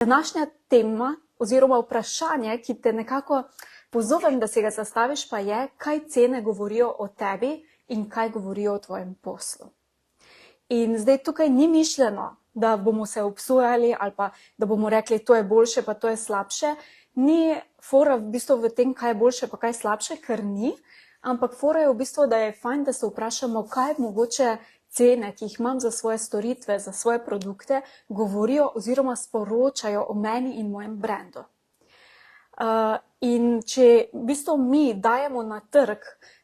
Današnja tema oziroma vprašanje, ki te nekako pozovem, da si ga zastaviš, pa je, kaj cene govorijo o tebi in kaj govorijo o tvojem poslu. In zdaj tukaj ni mišljeno, da bomo se obsojali ali pa da bomo rekli, to je boljše, pa to je slabše. Ni fora v bistvu v tem, kaj je boljše, pa kaj je slabše, ker ni. Ampak fora je v bistvu, da je fajn, da se vprašamo, kaj mogoče cene, ki jih imam za svoje storitve, za svoje produkte, govorijo oziroma sporočajo o meni in mojem brandu. In če v bistvu mi dajemo na trg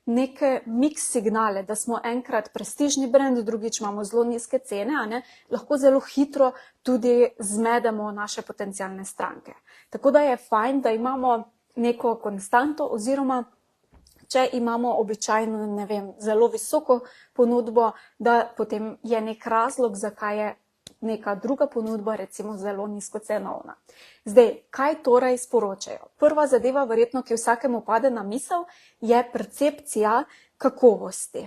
neke mix signale, da smo enkrat prestižni brand, drugič imamo zelo nizke cene, lahko zelo hitro tudi zmedemo naše potencialne stranke. Tako da je fajn, da imamo neko konstanto oziroma če imamo običajno, ne vem, zelo visoko ponudbo, da potem je nek razlog, zakaj je neka druga ponudba recimo zelo nizkocenovna. Zdaj, kaj torej sporočajo? Prva zadeva, verjetno, ki vsakemu pade na misel, je percepcija kakovosti.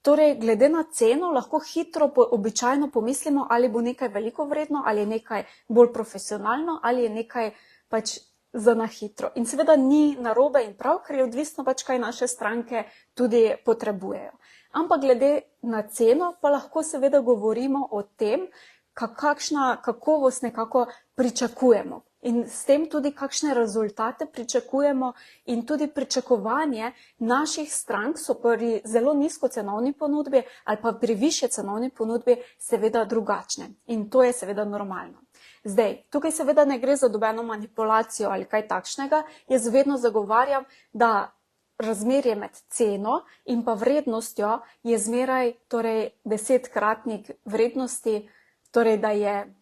Torej, glede na ceno lahko hitro običajno pomislimo, ali bo nekaj veliko vredno, ali je nekaj bolj profesionalno, ali je nekaj pač za na hitro. In seveda ni narobe in prav, ker je odvisno pač, kaj naše stranke tudi potrebujejo. Ampak glede na ceno pa lahko seveda govorimo o tem, kakšna kakovost nekako pričakujemo. In s tem tudi kakšne rezultate pričakujemo in tudi pričakovanje naših strank so pri zelo nizkocenovni ponudbi ali pa pri višje cenovni ponudbi seveda drugačne. In to je seveda normalno. Zdaj, tukaj seveda ne gre za nobeno manipulacijo ali kaj takšnega. Jaz vedno zagovarjam, da razmerje med ceno in pa vrednostjo je zmeraj desetkratnik vrednosti, torej da je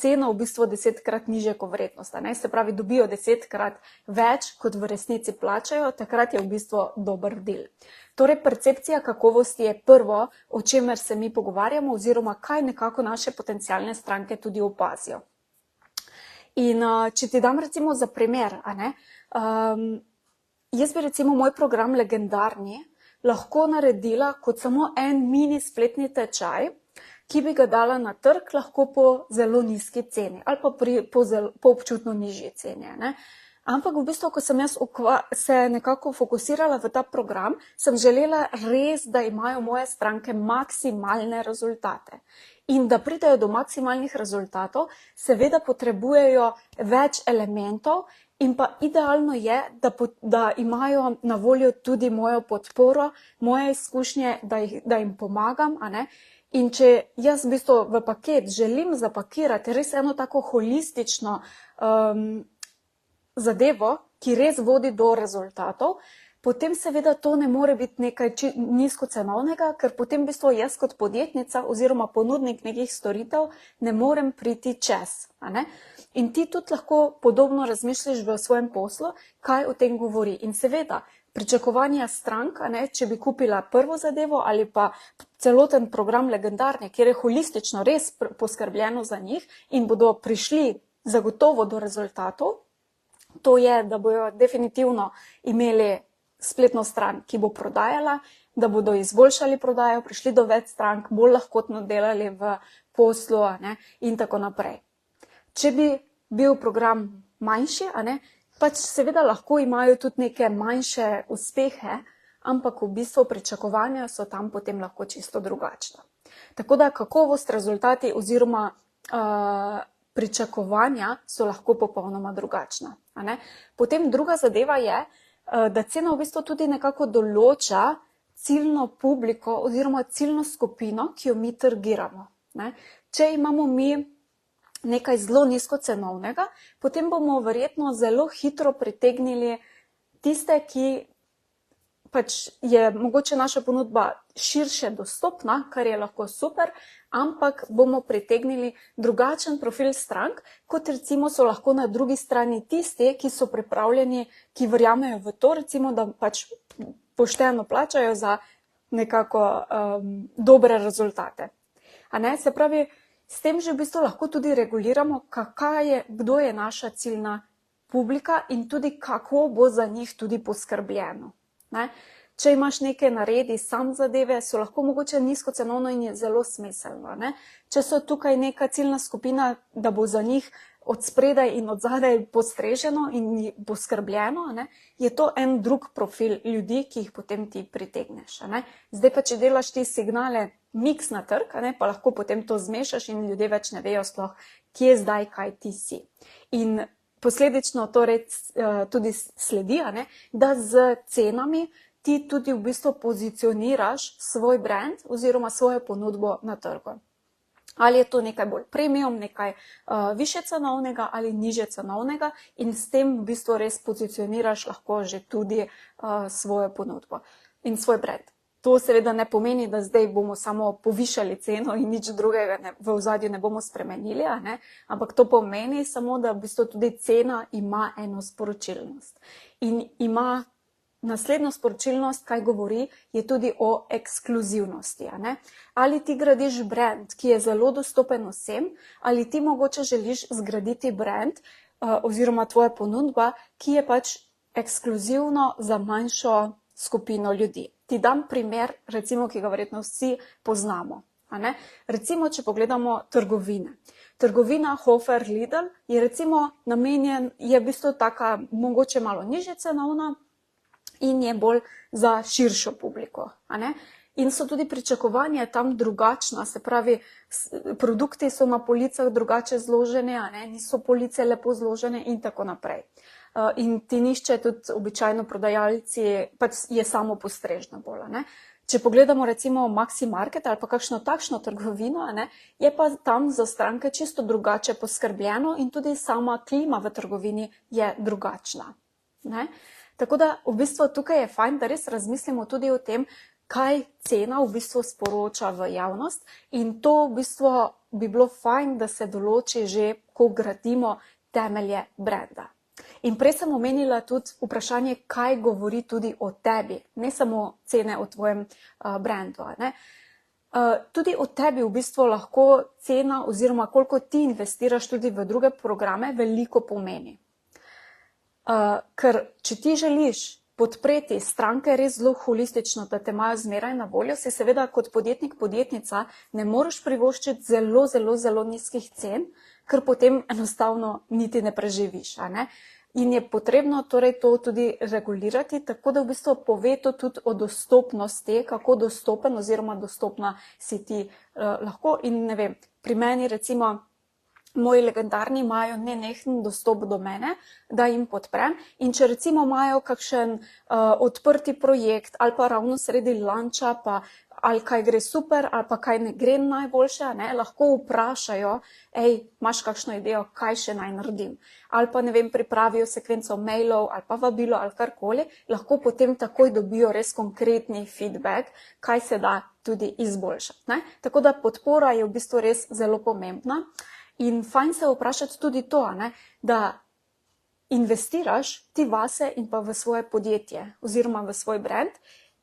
cena v bistvu 10-krat nižja kot vrednost. Se pravi, dobijo 10-krat več, kot v resnici plačajo, takrat je v bistvu dober del. Torej, percepcija kakovosti je prvo, o čemer se mi pogovarjamo oziroma kaj nekako naše potencialne stranke tudi opazijo. In če ti dam recimo za primer, jaz bi recimo moj program Legendarni lahko naredila kot samo en mini spletni tečaj, ki bi ga dala na trg lahko po zelo nizki ceni ali pa po občutno nižji ceni. Ampak v bistvu, ko sem jaz se nekako fokusirala v ta program, sem želela res, da imajo moje stranke maksimalne rezultate. In da pridejo do maksimalnih rezultatov, seveda potrebujejo več elementov in pa idealno je, da imajo na voljo tudi mojo podporo, moje izkušnje, da jim pomagam. In če jaz v bistvu v paket želim zapakirati res eno tako holistično zadevo, ki res vodi do rezultatov, potem seveda to ne more biti nekaj nizkocenovnega, ker potem v bistvu jaz kot podjetnica oziroma ponudnik nekih storitev ne morem priti čez. In ti tudi lahko podobno razmišljaš v svojem poslu, kaj o tem govori. In seveda, pričakovanja strank, če bi kupila prvo zadevo ali pa celoten program Legendarni, kjer je holistično res poskrbljeno za njih in bodo prišli zagotovo do rezultatov, to je, da bojo definitivno imeli spletno stran, ki bo prodajala, da bodo izboljšali prodajo, prišli do več strank, bolj lahkotno delali v poslu in tako naprej. Če bi bil program manjši, pač seveda lahko imajo tudi neke manjše uspehe, ampak v bistvu pričakovanja so tam potem lahko čisto drugačna. Tako da kakovost, rezultati oziroma pričakovanja so lahko popolnoma drugačna. Potem druga zadeva je, da cena v bistvu tudi nekako določa ciljno publiko oziroma ciljno skupino, ki jo mi targiramo. Če imamo mi nekaj zelo nizkocenovnega, potem bomo verjetno zelo hitro pritegnili tiste, ki pač je mogoče naša ponudba širše dostopna, kar je lahko super, ampak bomo pritegnili drugačen profil strank, kot recimo so lahko na drugi strani tisti, ki so pripravljeni, ki verjamejo v to, recimo, da pač pošteno plačajo za nekako dobre rezultate. Se pravi, s tem že v bistvu lahko tudi reguliramo, kdo je naša ciljna publika in tudi kako bo za njih tudi poskrbljeno. če imaš neke naredi sam zadeve, so lahko mogoče nizkocenovno in je zelo smiselno, ne. Če so tukaj neka ciljna skupina, da bo za njih od spredaj in od zadaj postreženo in poskrbljeno, ne, je to en drug profil ljudi, ki jih potem ti pritegneš, ne. Zdaj pa, če delaš ti signale miks na trg, ne, pa lahko potem to zmešaš in ljudje več ne vejo sploh, kje zdaj, kaj ti si. In posledično torej tudi sledi, ne, da z cenami ti tudi v bistvu pozicioniraš svoj brand oziroma svojo ponudbo na trgu. Ali je to nekaj bolj premium, nekaj više cenovnega ali nižje cenovnega in s tem v bistvu res pozicioniraš lahko že tudi svojo ponudbo in svoj brand. To seveda ne pomeni, da zdaj bomo samo povišali ceno in nič drugega v ozadju ne bomo spremenili, ne? Ampak to pomeni samo, da v bistvu tudi cena ima eno sporočilnost. In ima naslednjo sporočilnost, kaj govori, je tudi o ekskluzivnosti. Ne? Ali ti gradiš brand, ki je zelo dostopen vsem, ali ti mogoče želiš zgraditi brand oziroma tvoja ponudba, ki je pač ekskluzivno za manjšo skupino ljudi. Ti dam primer, recimo, ki ga verjetno vsi poznamo. Ne? Recimo, če pogledamo trgovine. Trgovina Hofer Lidl je recimo namenjen, je v bistvu taka mogoče malo nižje cenovna in je bolj za širšo publiko. Ne? In so tudi pričakovanja tam drugačna, se pravi, produkti so na policah drugače zložene, ne? Niso police lepo zložene in tako naprej. In ti nišče tudi običajno prodajalci, pač je samo postrežno bolj. Ne? Če pogledamo recimo Maxi Market ali pa kakšno takšno trgovino, ne, je pa tam za stranke čisto drugače poskrbljeno in tudi sama klima v trgovini je drugačna. Ne? Tako da v bistvu tukaj je fajn, da res razmislimo tudi o tem, kaj cena v bistvu sporoča v javnost in to v bistvu bi bilo fajn, da se določi že, ko gradimo temelje brenda. In prej sem omenila tudi vprašanje, kaj govori tudi o tebi, ne samo cene o tvojem brendu. Ne? Tudi o tebi v bistvu lahko cena oziroma koliko ti investiraš tudi v druge programe veliko pomeni. Ker če ti želiš podpreti stranke res zelo holistično, da te imajo zmeraj na voljo, si seveda kot podjetnik, podjetnica ne moreš privoščiti zelo nizkih cen, ker potem enostavno niti ne preživiš. Ne? In je potrebno torej to tudi regulirati, tako da v bistvu pove to tudi o dostopnosti, kako dostopen oziroma dostopna si ti lahko. In ne vem, pri meni recimo moji legendarni imajo nenehen dostop do mene, da jim podprem. In če recimo imajo kakšen odprti projekt ali pa ravno sredi lanča, pa ali kaj gre super ali pa kaj ne gre najboljše, ne, lahko vprašajo, imaš kakšno idejo, kaj še naj naredim. Ali pa ne vem, pripravijo sekvenco mailov ali pa vabilo ali karkoli, lahko potem takoj dobijo res konkretni feedback, kaj se da tudi izboljšati. Ne. Tako da podpora je v bistvu res zelo pomembna. In fajn se vprašati tudi to, ne, da investiraš ti vase in pa v svoje podjetje oziroma v svoj brand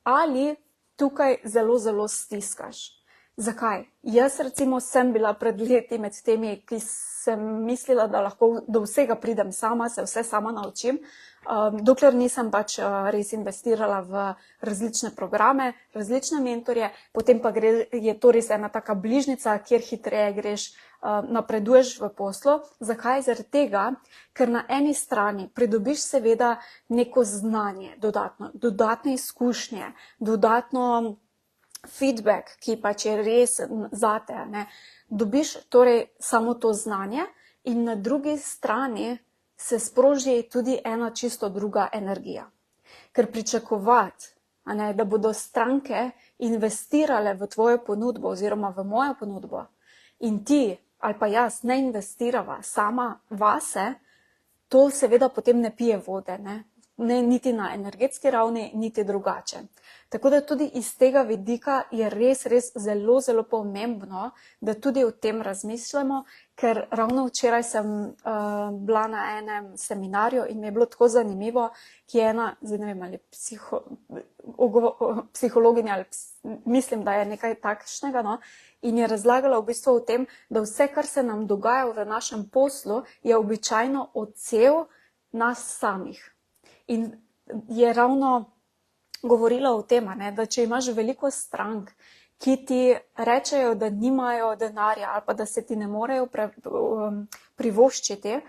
ali tukaj zelo stiskaš. Zakaj? Jaz recimo sem bila pred leti med temi, ki sem mislila, da lahko do vsega pridem sama, se vse sama naučim, dokler nisem pač res investirala v različne programe, različne mentorje, potem pa je to res ena taka bližnica, kjer hitreje greš, napreduješ v poslu. Zakaj? Zaradi tega, ker na eni strani pridobiš seveda neko znanje, dodatne izkušnje, dodatno feedback, ki pač je res zate. Ne? Dobiš torej samo to znanje in na drugi strani se sproži tudi ena čisto druga energija. Ker pričakovati, da bodo stranke investirale v tvojo ponudbo oziroma v mojo ponudbo in ti ali pa jaz ne investirava sama vase, to seveda potem ne pije vode, ne? Ne, niti na energetski ravni, niti drugače. Tako da tudi iz tega vidika je res zelo pomembno, da tudi o tem razmišljamo, ker ravno včeraj sem bila na enem seminarju in mi je bilo tako zanimivo, ki je ena, zdaj ne vem, ali psihologinja, ali mislim, da je nekaj takšnega, no, in je razlagala v bistvu o tem, da vse, kar se nam dogaja v našem poslu, je običajno odsev nas samih. In je ravno govorila o tem, da če imaš veliko strank, ki ti rečejo, da nimajo denarja ali pa da se ti ne morejo privoščiti,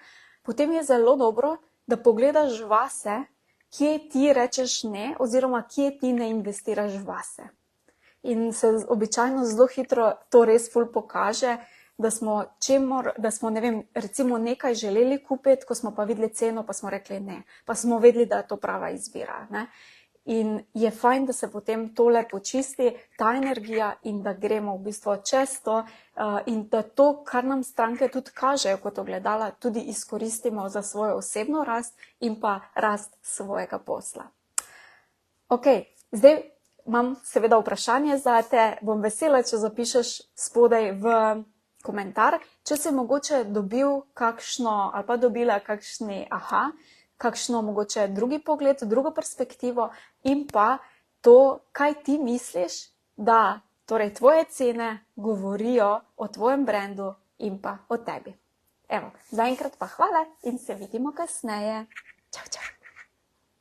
potem je zelo dobro, da pogledaš vase, kje ti rečeš ne oziroma kje ti ne investiraš vase. In se običajno zelo hitro to res ful pokaže, da smo, ne vem, recimo nekaj želeli kupiti, ko smo pa videli ceno, pa smo rekli ne, pa smo vedeli, da je to prava izbira, ne. In je fajn, da se potem tole počisti, ta energija in da gremo v bistvu čez to in da to, kar nam stranke tudi kažejo kot ogledala, tudi izkoristimo za svojo osebno rast in pa rast svojega posla. Ok, zdaj imam seveda vprašanje zate, bom vesela, če zapišeš spodaj v komentar, če si mogoče dobil kakšno ali pa dobila kakšni kakšno mogoče drugi pogled, drugo perspektivo in pa to, kaj ti misliš, da torej tvoje cene govorijo o tvojem brendu in pa o tebi. Evo, zaenkrat pa hvala in se vidimo kasneje. Čau, čau.